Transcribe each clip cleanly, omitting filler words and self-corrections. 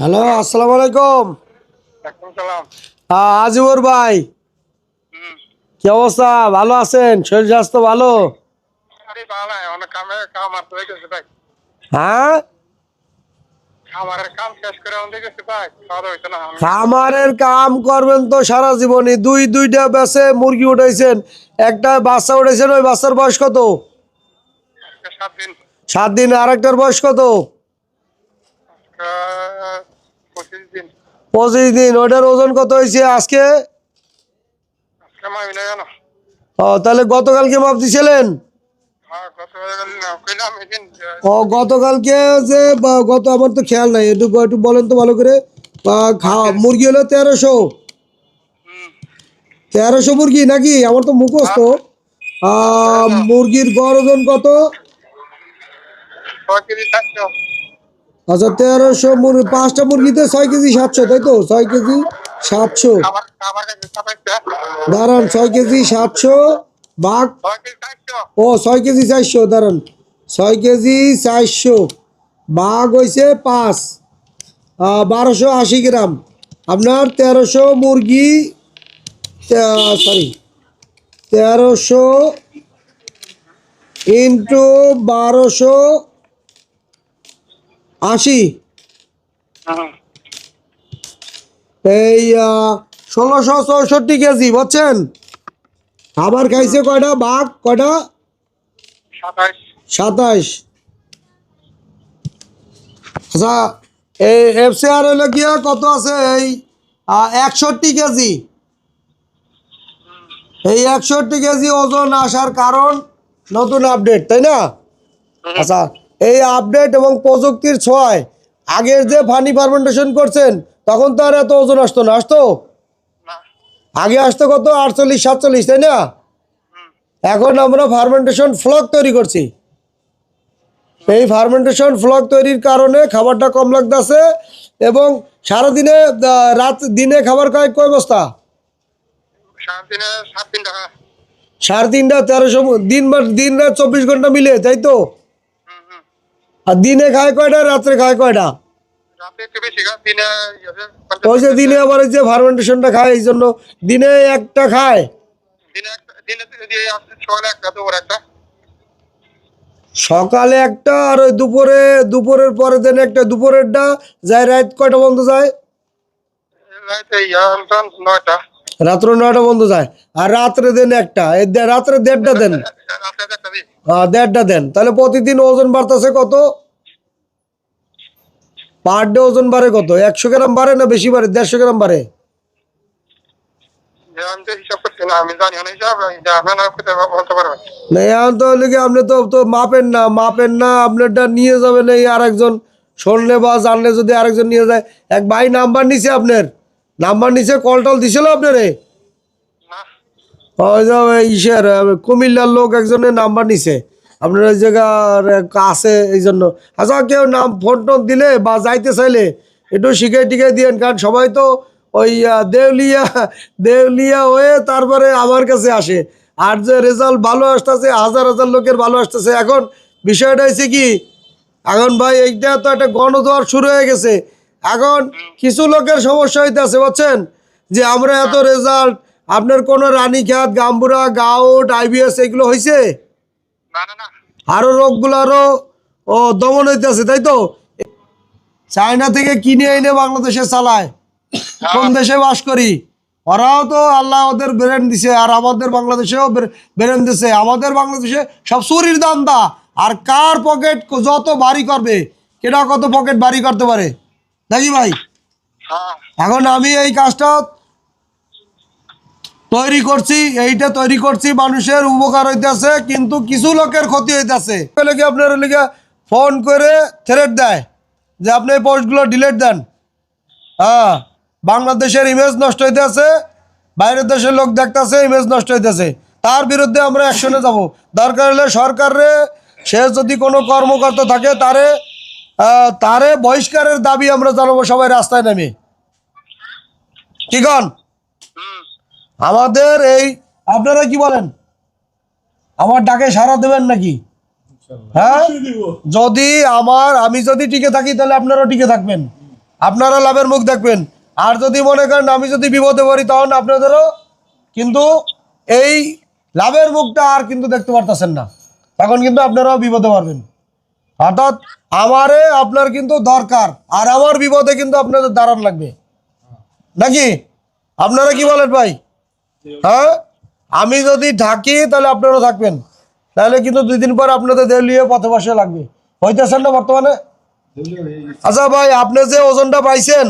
Hello, আসসালামু আলাইকুম। সালাম। আজিবর ভাই, কি অবস্থা? ভালো আছেন? শরীর স্বাস্থ্য ভালো? আরে বাবা, অনেক কাম আর হয়ে গেছে ভাই। হ্যাঁ, খামারের কাম শেষ করে আমাদের গেছে ভাই, খাওয়া দাওয়া হইতো না। খামারের কাম করবেন তো সারা জীবনই। দুইটা বেচে মুরগি উঠাইছেন, একটা বাচ্চা উঠাইছেন। ওই বাচ্চার বয়স কত? 7 দিন। 7 দিন। আরেকটার বয়স কত? 25 দিন। 25 দিন। ওটার ওজন কত হয়েছে আজকে? আজকে মামি না জানো। তাহলে গতকালকে মাপ দিছিলেন? হ্যাঁ, কইলাম এদিন। গতকালকে যে গত আমার তো খেয়াল নাই, একটু একটু বলেন তো ভালো করে। মুরগি হলো 1300। হুম। 1300 মুরগি নাকি? আমার তো মুখস্থ। মুরগির গড় ওজন কত? 6 কেজি 700। আচ্ছা, 1300 মুরগি, 5টা মুরগিতে 6 কেজি 700, তাই তো? 6 কেজি 700। খাবার খাবার কাছে খাবাইছে। দাঁড়ান, 6 কেজি 700 ভাগ। 6 কেজি 400। ও, 6 কেজি 400। দাঁড়ান, 6 কেজি 400 ভাগ হয়েছে 5, 1280 গ্রাম। আপনার 1300 মুরগি, সরি, 1300 ইন্টু 1280, হুম। এই 1664 কেজি, বুঝছেন? খাবার খাইছে কয়টা? ভাগ কয়টা? 27। 27। আচ্ছা, এই এফসিআর হইলো গিয়া কত আছে? এই 61 কেজি। এই 61 কেজি ওজন আসার কারণ নতুন আপডেট, তাই না? আচ্ছা, এই আপডেট এবং প্রযুক্তির ছোঁয়ায় আগের যে ফানি ফার্মেন্টেশন করছেন তখন তো আর এত ওজন আসতো না, আসতো? না। আগে আসতো কত? 48 47, তাই না? এখন আমরা ফার্মেন্টেশন ফ্লক তৈরি করছি। এই ফার্মেন্টেশন ফ্লক তৈরির কারণে খাবারটা কম লাগতেছে। এবং সারাদিনে দিনে খাবার খায় কয় বস্তা? 7 দিনে 7 দিন টাকা। 3.5টা 1300 দিন রাত 24 ঘন্টা মিলে, তাই তো? হুম হুম। আর দিনে খায় কয়টা, রাত্রে খায় কয়টা? রাতে একটু বেশি খা, দিনে ওই যে দিনে আবার এই যে ফার্মেন্টেশনটা খায়, এই জন্য দিনে একটা খায়। দিনে দিয়ে আসছে সকালে একটা, দুপুরে একটা। সকালে একটা, আর ওই দুপুরের পরে দেন একটা। দুপুরেরটা যায় রাত কয়টা বন্ধ যায়? রাতে 9টা। রাত্র 9টা বন্ধ যায়। আর রাত্রে দেন একটা, রাত্রে 1.5টা দেন। রাতে একটা দিই। 1.5টা দেন। তাহলে প্রতিদিন ওজন বাড়তেছে কত? পার ডে ওজন বাড়ে কত? 100 গ্রাম বাড়ে না বেশি বাড়ে? 150 গ্রাম বাড়ে? আমি তো হিসাব করছি না, আমি জানি না হিসাব, যাবে না বলতে পারবেন। না, এখন তো হলে কি আপনি তো মাপেন না আপনারটা নিয়ে যাবেন এই আরেকজন। শুনলে বা জানলে যদি আরেকজন নিয়ে যায়। এক ভাই নাম্বার নিছে আপনার, নাম্বার নিছে, কল টল দিছিল আপনারে? না। ওই যে ইসের কুমিল্লার লোক একজনের নাম্বার নিছে আপনার ওই জায়গার আছে, এই জন্য। আচ্ছা, কেউ নাম ফোন টোন দিলে বা যাইতে চাইলে একটু শিখাই টিখাই দিয়েন, কারণ সবাই তো ওই দেউলিয়া দেউলিয়া হয়ে তারপরে আমার কাছে আসে। আর যে রেজাল্ট ভালো আসতেছে, হাজার হাজার লোকের ভালো আসতেছে। এখন বিষয়টা হয়েছে কি, এখন ভাই এইটা তো একটা গণজোয়ার শুরু হয়ে গেছে। এখন কিছু লোকের সমস্যা হইতেছে, বুঝছেন? যে আমরা এত রেজাল্ট, আপনার কোনো রানীক্ষেত, গাম্বুরা, গাউট, আইবিএস এগুলো হয়েছে? না না না। আরো রোগগুলো আরো দমন হইতেছে, তাই তো? চায়না থেকে কিনে এনে বাংলাদেশে চালায়। কোন দেশে বাস করি? ওরাও তো আল্লাহ ওদের ব্রেন দিছে, আর আমাদের বাংলাদেশেও ব্রেন দিছে। আমাদের বাংলাদেশে সব চুরির দান্দা। আর কার পকেট যত ভারী করবে, কেটা কত পকেট ভারী করতে পারে, নাকি ভাই? হ্যাঁ। এখন আমি এই কাজটা তৈরি করছি, মানুষের উপকার হইতেছে, কিন্তু কিছু লোকের ক্ষতি হইতেছে। আপনার লিগে ফোন করে থ্রেট দেয় যে আপনি এই পোস্টগুলো ডিলিট দেন। হ্যাঁ, বাংলাদেশের ইমেজ নষ্ট হইতেছে, বাইরের দেশের লোক দেখতেছে, ইমেজ নষ্ট হইতেছে। তার বিরুদ্ধে আমরা অ্যাকশনে যাব। দরকার হলে সরকারে, সে যদি কোনো কর্মকর্তা থাকে তারে বহিষ্কারের দাবি আমরা জানাবো সবাই রাস্তায় নেমে। কি কন? আমাদের এই, আপনারা কি বলেন? আমার ডাকে সাড়া দেবেন নাকি? হ্যাঁ, যদি আমি যদি টিকে থাকি তাহলে আপনারাও টিকে থাকবেন। আপনারা লাভের মুখ দেখবেন। আর যদি মনে করেন আমি যদি বিপদে পড়ি তখন আপনাদেরও কিন্তু এই লাভের মুখটা আর কিন্তু দেখতে পারতেছেন না, তখন কিন্তু আপনারাও বিপদে পারবেন। অর্থাৎ আমারে আপনার কিন্তু দরকার, আর আমার বিপদে কিন্তু আপনাদের দাঁড়ান লাগবে নাকি? আপনারা কি বলেন ভাই? হ্যাঁ, আমি যদি থাকি তাহলে আপনারাও থাকবেন, তাহলে কিন্তু 2 দিন পর আপনাদের দেউলিয়ে পথে বসে লাগবে। হইতেছেন না বর্তমানে? আচ্ছা ভাই, আপনি যে ওজনটা পাইছেন,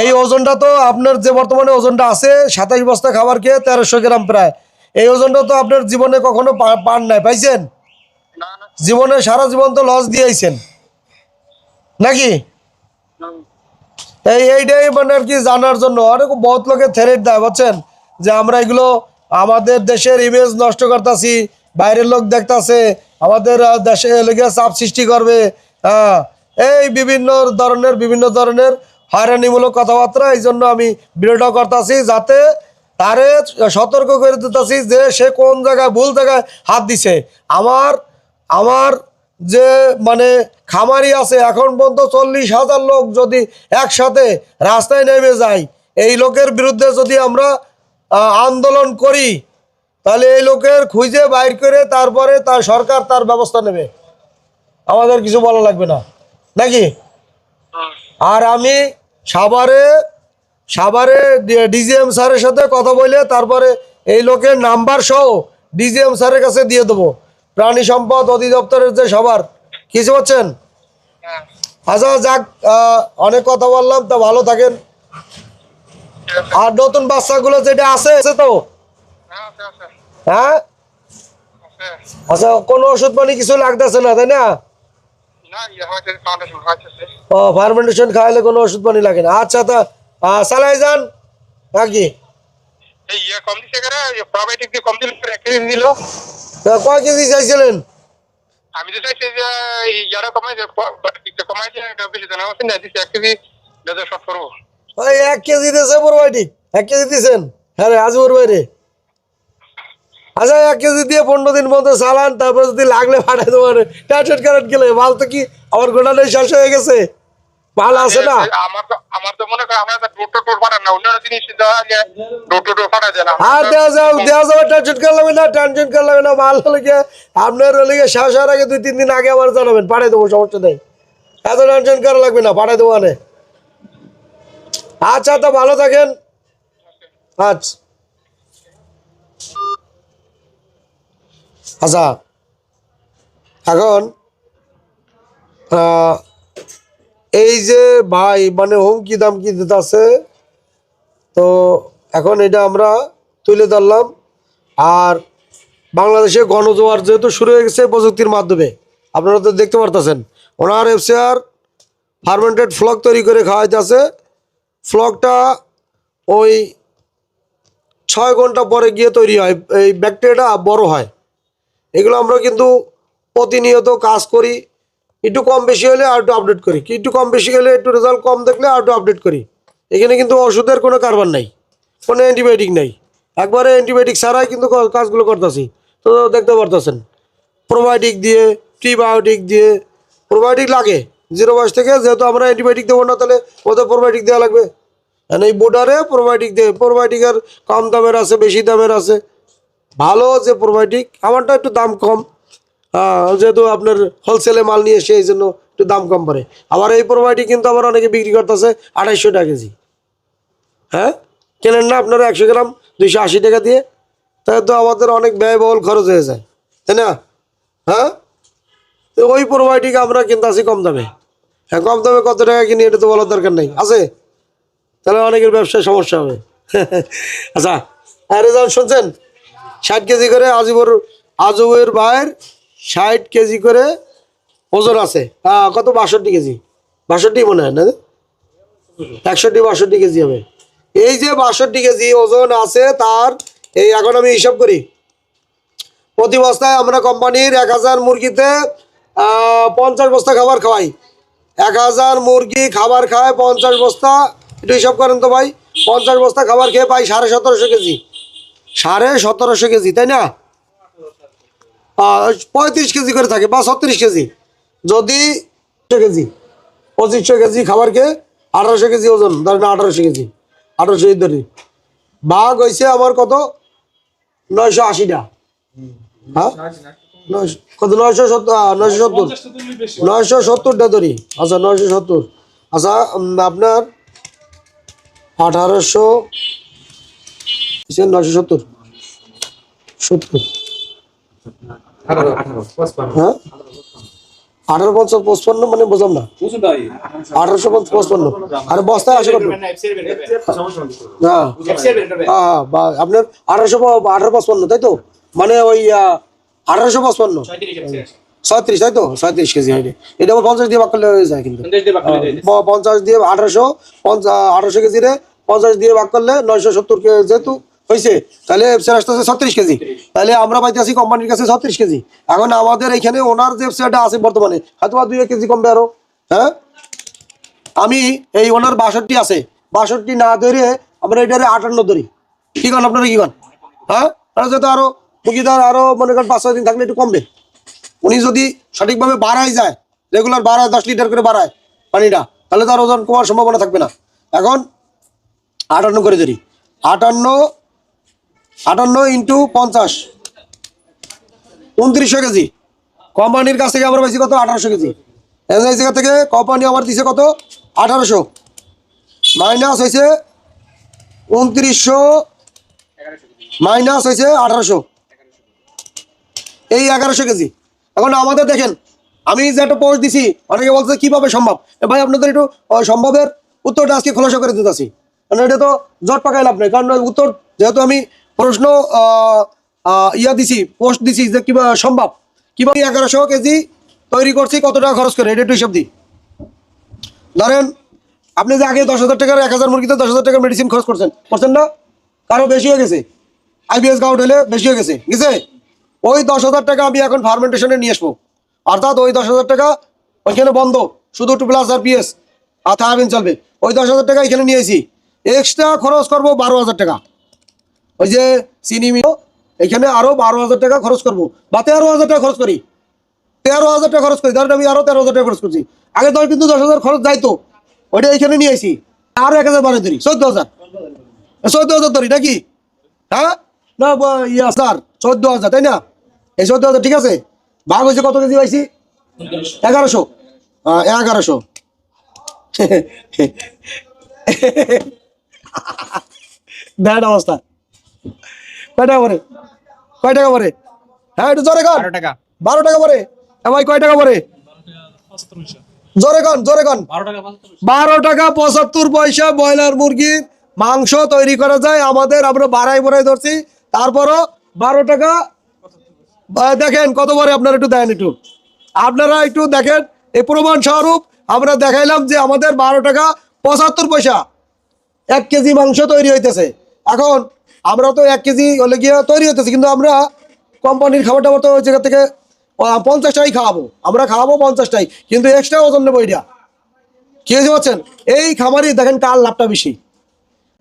এই ওজনটা তো আপনার যে বর্তমানে ওজনটা আছে 27 বস্তা খাবার খেয়ে 1300 গ্রাম প্রায়, এই ওজনটা তো আপনার জীবনে কখনো পান নাই, পাইছেন? না না। জীবনে সারা জীবন তো লস দিয়েছেন নাকি? হুম। এইটাই মানে আর কি জানার জন্য অনেক বহুত লোকে থ্রেট দেয়, বুঝছেন, যে আমরা এগুলো আমাদের দেশের ইমেজ নষ্ট করতেছি, বাইরের লোক দেখতাছে, আমাদের দেশে লেগে চাপ সৃষ্টি করবে। হ্যাঁ, এই বিভিন্ন ধরনের হয়রানিমূলক কথাবার্তা, এই জন্য আমি ভিডিওটা করতেছি, যাতে তারে সতর্ক করে দিতেছি যে সে কোন জায়গায় ভুল জায়গায় হাত দিছে। আমার আমার যে মানে খামারি আছে, এখন পর্যন্ত 40,000 লোক যদি একসাথে রাস্তায় নেমে যায়, এই লোকের বিরুদ্ধে যদি আমরা আন্দোলন করি, তাহলে এই লোকের খুঁজে বাইর করে তারপরে তার সরকার তার ব্যবস্থা নেবে, আমাদের কিছু বলা লাগবে না নাকি? আর আমি সাভারে ডিজিএম স্যারের সাথে কথা বলে তারপরে এই লোকের নাম্বার সহ ডিজিএম স্যারের কাছে দিয়ে দেবো, প্রাণী সম্পদ অধিদপ্তরের যে সবার, কিছু পাচ্ছেন? হ্যাঁ। আচ্ছা যাক, অনেক কথা বললাম, তা ভালো থাকেন। ঠিক আছে। আর নতুন বাচ্চাগুলো যেটা আছে তো, হ্যাঁ, আছে আছে হ্যাঁ, আছে। আচ্ছা কোনো ওষুধ পানি কিছু লাগতেছে না, তাই না? না, ইয়ে হয়েছে, ফাউন্ডেশন হয়েছে। ও, ফার্মেন্টেশন খাওয়ালে কোনো ওষুধ পানি লাগে না। আচ্ছা, তা চালাই যান নাকি? এই ইয়ে কম দিছে করে, প্রোবায়োটিক দিয়ে কম দিল, 1 কেজি দিল। তা কয় কেজি চাইছিলেন? আমি তো চাইছি যে ইয়ারা কমাই যে একটু কমাই যে এটা বেশি জানা আছে না, দিছে 1 কেজি দাদা শর্ট করবো। ওই 1 কেজি দিয়েছে প্রোবায়োটিক, 1 কেজি দিয়েছেন? হ্যাঁ রে, আজমর বাইরে। আচ্ছা 1 কেজি দিয়ে 15 দিন মতো চালান, তারপর যদি লাগলে পাঠাই দেবো। টেনশন করেন গেলে মাল তো কি আমার গোডাউনে শেষ হয়ে গেছে, মাল আছে না? আমার তো মনে হয় আমরা ডোর পাঠান না, অন্য জিনিস দেওয়া যায়, ডোর পাঠা যায় না। আর দেওয়া যাবে, টেনশন করে লাগবে না, টেনশন করে লাগবে না। মাল হলে গিয়ে আপনার হলে গিয়ে শেষ হওয়ার আগে 2-3 দিন আগে আবার জানাবেন, পাঠাই দেবো, সমস্যা নেই। এত টেনশন করা লাগবে না, পাঠাই দেবো আনে। আচ্ছা, তো ভালো থাকেন। আচ্ছা আচ্ছা, এখন এই যে ভাই মানে হুমকি দামকি দিতেছে, তো এখন এটা আমরা তুলে ধরলাম। আর বাংলাদেশে গণজোয়ার যেহেতু শুরু হয়ে গেছে প্রযুক্তির মাধ্যমে, আপনারা তো দেখতে পারতেছেন, ওনার এফসিআর ফার্মেন্টেড ফ্লক তৈরি করে খাওয়াইতেছে। ফ্লকটা ওই 6 ঘন্টা পরে গিয়ে তৈরি হয়, এই ব্যাকটেরিয়াটা বড় হয়। এগুলো আমরা কিন্তু প্রতিনিয়ত কাজ করি, একটু কম বেশি হলে আর একটু আপডেট করি, একটু কম বেশি হলে একটু রেজাল্ট কম দেখলে আর একটু আপডেট করি। এখানে কিন্তু ওষুধের কোনো কারবার নাই, কোনো অ্যান্টিবায়োটিক নেই, একবারে অ্যান্টিবায়োটিক ছাড়াই কিন্তু কাজগুলো করতেছি। তো দেখতে পারতেছেন, প্রোবায়োটিক দিয়ে, প্রিবায়োটিক দিয়ে। প্রোবায়োটিক লাগে 0 বয়স থেকে, যেহেতু আমরা অ্যান্টিবায়োটিক দেবো না, তাহলে ওদের প্রোবায়োটিক দেওয়া লাগবে। এই বোর্ডারে প্রোবায়োটিক দেয়, প্রোবায়োটিকের কম দামের আছে, বেশি দামের আছে। ভালো যে প্রোবায়োটিক, আমারটা একটু দাম কম, যেহেতু আপনার হোলসেলে মাল নিয়ে এসে এই জন্য একটু দাম কম পড়ে। আবার এই প্রোবায়োটিক কিন্তু আবার অনেকে বিক্রি করতেছে 250 টাকা কেজি। হ্যাঁ, কেনেন না আপনারা 100 গ্রাম 280 টাকা দিয়ে, তাই তো আমাদের অনেক ব্যয়বহুল খরচ হয়ে যায়, তাই না? হ্যাঁ, তো ওই প্রোবায়োটিক আমরা কিনতে আসি কম দামে। হ্যাঁ, কম দামে কত টাকা কিনি এটা তো বলার দরকার নেই, আছে? তাহলে অনেকের ব্যবসায় সমস্যা হবে। আচ্ছা, আরে যান শুনছেন, 60 কেজি করে আজবের ভাইয়ের 60 কেজি করে ওজন আছে। কত, 62 কেজি, 62 মনে হয় না, 61-62 কেজি হবে। এই যে 62 কেজি ওজন আছে তার, এই এখন আমি হিসাব করি, প্রতি বস্তায় আমরা কোম্পানির 1000 মুরগিতে 50 বস্তা খাবার খাওয়াই। 1000 মুরগি খাবার খায় 50 বস্তা, একটু হিসাব করেন তো ভাই, 50 বস্তা খাবার খেয়ে পাই 1750 কেজি, 1750 কেজি, তাই না? 35 কেজি করে থাকে বা 36 কেজি, যদি কেজি 2500 কেজি খাবারকে 1800 কেজি ওজন, ধরেন 1800 কেজি, 1800 ধরি। ভাগ হয়েছে আমার কত, 980টা। হ্যাঁ কত, 970টা ধরি। আচ্ছা 970, আচ্ছা আপনার 1800 970 70, হ্যাঁ 1855 মানে বুঝলাম না, 1855, আর বস্তায় আসে কত? হ্যাঁ হ্যাঁ, আপনার 1855 তাই তো, মানে ওই 1855 37, তাই তো 37 কেজি হয়। এটা আবার 50 দিয়ে ভাগ করলে হয়ে যায়, কিন্তু 50 দিয়ে 1800 কেজি রে 50 দিয়ে ভাগ করলে 970 যেহেতু হয়েছে, তাহলে এফসিআর আসতেছে 36 কেজি। তাহলে আমরা পাইতেছি কোম্পানির কাছে 36 কেজি। এখন আমাদের এখানে ওনার যে এফসিআরটা আছে বর্তমানে হয়তো 2 কেজি কমবে আরো। হ্যাঁ আমি এই ওনার 62 আছে, 62 না ধরে আমরা এটারে 58 ধরি। কি কন আপনারা, কি কন? হ্যাঁ যেহেতু আরো মুরগিদার আরো মনে করেন 5-6 দিন থাকলে একটু কমবে। উনি যদি সঠিকভাবে বাড়াই যায়, রেগুলার বাড়ায় 10 লিটার করে বাড়ায় পানিটা, তাহলে তার ওজন কমার সম্ভাবনা থাকবে না। এখন 58 করে ধরি, 58 ইন্টু 50, 2900 কেজি। কোম্পানির কাছ থেকে আমরা পাইছি কত, 1800 কেজি। এই জায়গা থেকে কোম্পানি আমার দিছে কত, 1800, মাইনাস হয়েছে 2900, মাইনাস হয়েছে 1800, এই 1100 কেজি। এখন আমাদের দেখেন, আমি যে একটা পোস্ট দিছি, অনেকে বলছে কিভাবে সম্ভব। ভাই আপনাদের একটু সম্ভবের উত্তরটা আজকে খোলাসা করে দিতেছি, কারণ এটা তো জট পাকাই লাভ নেই। কারণ উত্তর যেহেতু আমি প্রশ্ন দিছি, পোস্ট দিছি যে কিভাবে সম্ভব, কিভাবে 1100 কেজি তৈরি করছি, কত টাকা খরচ করে, এটা একটু হিসাব দিই। ধরেন আপনি যে আগে 10,000 টাকার 1000 মুরগিতে 10,000 টাকার মেডিসিন খরচ করছেন না, কারো বেশি হয়ে গেছে, আইবিএস গাউট হলে বেশি হয়ে গেছে, ওই 10,000 টাকা আমি এখন ফার্মেন্টেশনে নিয়ে আসবো। অর্থাৎ ওই 10,000 টাকা ওইখানে বন্ধ, শুধু 2+ RPS আর থায়াবিন চলবে। ওই 10,000 টাকা এখানে নিয়েছি, এক্সট্রা খরচ করবো 12,000 টাকা। ওই যে চিনি মিল, এখানে আরো 12,000 টাকা খরচ করবো, বা 13,000 টাকা খরচ করি, 13,000 টাকা খরচ করি। ধরেন আমি আরো 13,000 টাকা খরচ করছি। আগে তো কিন্তু 10,000 খরচ যাইতো, ওইটা এখানে নিয়ে আসি, আরো 1,000 বাড়ি ধরি, 14,000 ধরি নাকি? হ্যাঁ না ইয়া স্যার, 14,000 তাই না? এই 14,000 ঠিক আছে। ভাগ হয়েছে কত কেজি পাইছি, 1100, 1100 দেখ অবস্থা। কয় টাকা পরে, কয় টাকা পরে? হ্যাঁ একটু জোরে কন, 12 টাকা পরে। ভাই কয় টাকা পরে, জোরে কন, জোরে কন। 12 টাকা 75 পয়সা ব্রয়লার মুরগির মাংস তৈরি করা যায় আমাদের। আমরা বাড়াই ধরছি, তারপরও 12 টাকা। দেখেন কত পরে, আপনারা একটু দেন, একটু আপনারা একটু দেখেন। এই প্রমাণ স্বরূপ আমরা দেখাইলাম যে আমাদের 12 টাকা 75 পয়সা 1 কেজি মাংস তৈরি হইতেছে। এখন আমরা তো 1 কেজি হলে গিয়ে তৈরি হইতেছে, কিন্তু আমরা কোম্পানির খাবারটা তো ওই জায়গা থেকে 50 টাকাই খাওয়াবো, আমরা খাওয়াবো 50 টাই, কিন্তু এক্সট্রা ওজন নেবো। এটা কি হয়েছে বলছেন, এই খামারি দেখেন কার লাভটা বেশি।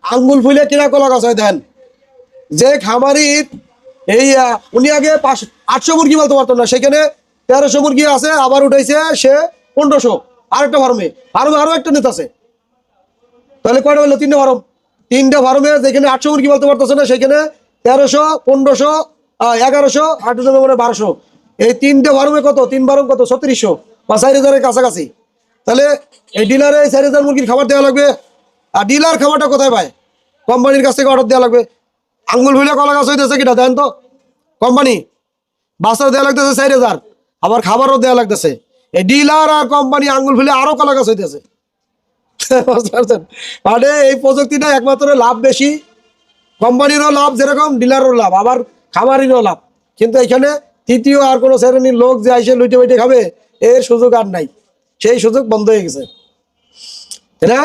আঙ্গুল ফুলে কিনা কলা গাছ হয়। দেন যে খামারির এই উনি আগে 800 মুরগি বলতে পারতো না, সেখানে 1300 মুরগি আছে, আবার উঠাইছে সে 1500, আরেকটা ফার্মে আরো একটা নেতা আছে। তাহলে কয়টা হলো, 3টে ফার্ম, 3টে ফার্মে যেখানে 800 মুরগি বলতে পারতেছে না, সেখানে 1300, 1500, 1100, 800 মানে 1200। এই 3টে ফার্মে কত, 3 ফার্ম কত, 3600 বা 4,000-এর কাছাকাছি। তাহলে এই ডিলারে 4,000 মুরগির খাবার দেওয়া লাগবে। আর ডিলার খাবারটা কোথায় পায়, কোম্পানির কাছ থেকে অর্ডার দেওয়া লাগবে। আঙ্গুল ফুলে কলা গাছ হইতেছে কিনা দেন তো, কোম্পানি বাচ্চা দেওয়া লাগতেছে 4,000, আবার খাবারও দেওয়া লাগতেছে। এই ডিলার আর কোম্পানি আঙ্গুল ফুলে আরো কলা গাছ হইতেছে। মানে এই প্রযুক্তিটা একমাত্র লাভ বেশি, কোম্পানিরও লাভ যেরকম, ডিলারেরও লাভ, আবার খামারিরও লাভ। কিন্তু এখানে তৃতীয় আর কোনো শ্রেণীর লোক যে এসে লুটে বইটে খাবে, এর সুযোগ আর নাই, সেই সুযোগ বন্ধ হয়ে গেছে। তাই না?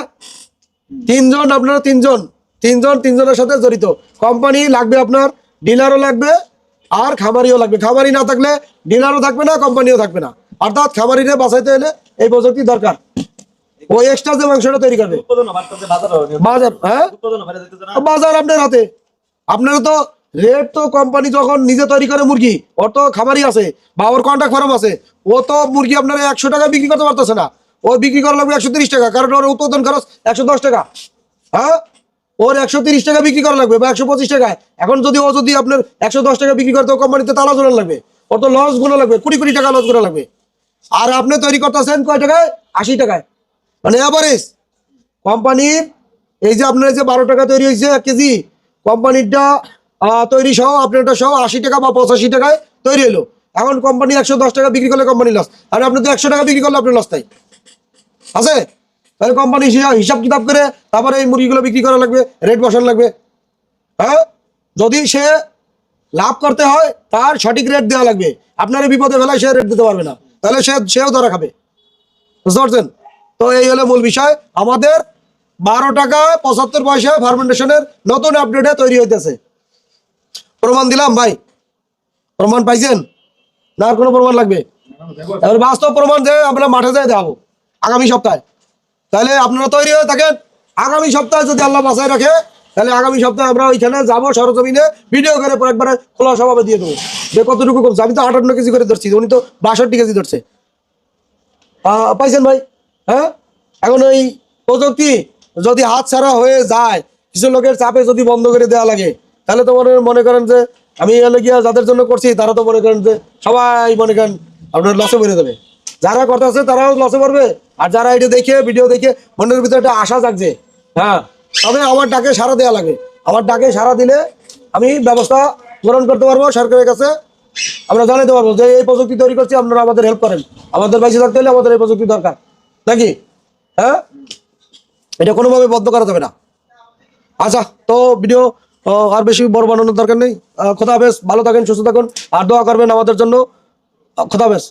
3 জন, আপনারা 3জনের সাথে জড়িত। কোম্পানি লাগবে আপনার, ডিলারও লাগবে, আর খামারিও লাগবে। খামারি না থাকলে ডিলারও থাকবে না, কোম্পানিও থাকবে না। অর্থাৎ খামারিরে বাঁচাইতে হলে এই প্রযুক্তি দরকার। ওই এক্সট্রা যে মাংসটা তৈরি করবে, বাজার, হ্যাঁ বাজার আপনার হাতে। আপনারা তো রেট তো কোম্পানি যখন নিজে তৈরি করে মুরগি, ওর তো খামারি আছে বা ওর কন্ট্রাক্ট ফার্ম আছে, ও তো মুরগি আপনারা 100 টাকা বিক্রি করতে পারতেছে না, ও বিক্রি করা লাগবে 130 টাকা, কারণ ওর উৎপাদন খরচ 110 টাকা। হ্যাঁ, ওর 130 টাকা বিক্রি করা লাগবে বা 125 টাকায়। এখন যদি ও যদি আপনার 110 টাকা বিক্রি করে, তো কোম্পানিতে তালা ঝোলানো লাগবে, ওর তো লস গুলো লাগবে, কোটি কোটি টাকা লস গুলো লাগবে। আর আপনি তৈরি করতেছেন কয় টাকায়? 80 টাকায়। মানে এভারেজ কোম্পানির এই যে আপনার যে 12 টাকা তৈরি হয়েছে 1 কেজি, কোম্পানিরটা তৈরি সহ আপনারটা সহ 80 টাকা বা 85 টাকায় তৈরি হলো। এখন কোম্পানি 110 টাকা বিক্রি করলে কোম্পানি লস, আর আপনি তো 100 টাকা বিক্রি করলে আপনার লস তাই আছে। তাহলে কোম্পানি হিসাব কিতাব করে তারপরে এই মুরগিগুলো বিক্রি করা লাগবে, রেট বসানো লাগবে। হ্যাঁ, যদি সে লাভ করতে হয় তার সঠিক রেট দেওয়া লাগবে। আপনার এই বিপদে বেলায় সে রেট দিতে পারবে না, তাহলে সেও ধরা খাবে। বুঝতে পারছেন? তো এই হলো মূল বিষয়। আমাদের 12 টাকা 75 পয়সা ফার্মেন্টেশনের নতুন আপডেটে তৈরি হইতেছে। প্রমাণ দিলাম ভাই, প্রমাণ পাইছেন না? আর কোনো প্রমাণ লাগবে? এবার বাস্তব প্রমাণ যে আমরা মাঠে যাই দেখাবো আগামী সপ্তাহে। তাহলে আপনারা তৈরি হয়ে থাকেন। আগামী সপ্তাহে যদি আল্লাহ বাঁচায় রাখে, তাহলে আগামী সপ্তাহে আমরা ওইখানে যাবো সরজমিনে, ভিডিও করে পরে একবারে খোলা স্বভাবে দিয়ে দেবো যে কতটুকু কমছে। আমি তো 58 কেজি করে ধরছি, উনি তো 62 কেজি ধরছে। পাইছেন ভাই? হ্যাঁ, এখন ওই প্রযুক্তি যদি হাত ছাড়া হয়ে যায়, কিছু লোকের চাপে যদি বন্ধ করে দেওয়া লাগে, তাহলে তো মনে করেন যে আমি এলে গিয়া যাদের জন্য করছি তারা তো মনে করেন যে সবাই মনে করেন আপনার লসে পড়ে যাবে। যারা কথা আছে তারাও লসে পড়বে, আর যারা এটা দেখে ভিডিও দেখে মনের ভিতরে একটা আশা জাগছে। হ্যাঁ, তবে আমার ডাকে সাড়া দেওয়া লাগে। আমার ডাকে সাড়া দিলে আমি ব্যবস্থা গ্রহণ করতে পারবো সরকারের কাছে। আমরা জানাতে পারবো যে এই প্রযুক্তি তৈরি করছি, আপনারা আমাদের হেল্প করেন। আমাদের বাইসে থাকতে হলে আমাদের এই প্রযুক্তি দরকার নাকি? হ্যাঁ, এটা কোনোভাবে বন্ধ করা যাবে না। আচ্ছা, তো ভিডিও আর বেশি বড় বানানোর দরকার নেই। খোদা হাফেজ, ভালো থাকেন, সুস্থ থাকুন, আর দোয়া করবেন আমাদের জন্য। খোদা হাফেজ।